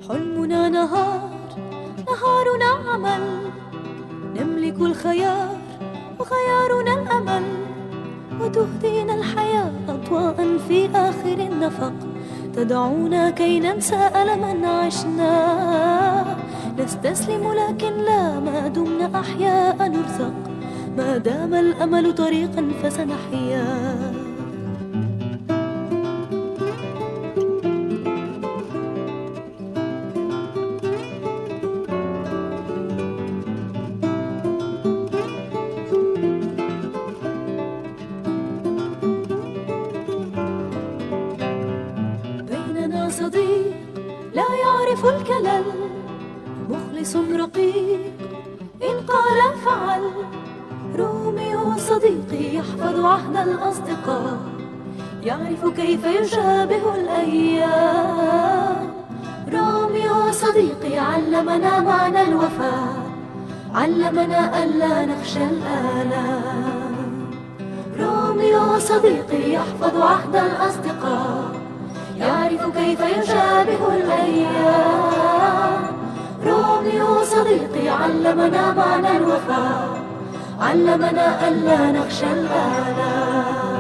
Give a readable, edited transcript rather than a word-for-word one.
حلمنا نهارنا عمل، نملك الخيار وخيارنا الأمل، وتهدينا الحياة أضواء في آخر النفق، تدعونا كي ننسى ألما عشنا. نستسلم لكن لا، ما دمنا أحياء نرزق، ما دام الأمل طريقا فسنحيا. بيننا صديق لا يعرف الكلل، مخلص رقيق إن قال فعل. روميو صديقي يحفظ عهد الأصدقاء، يعرف كيف يشابه الأيام. روميو صديقي علمنا معنى الوفاء، علمنا ألا نخشى الآلام. روميو صديقي يحفظ عهد الأصدقاء، يعرف كيف يشابه الأيام. روميو صديقي علمنا معنى الوفاء، علمنا ألا نخشى الآلام.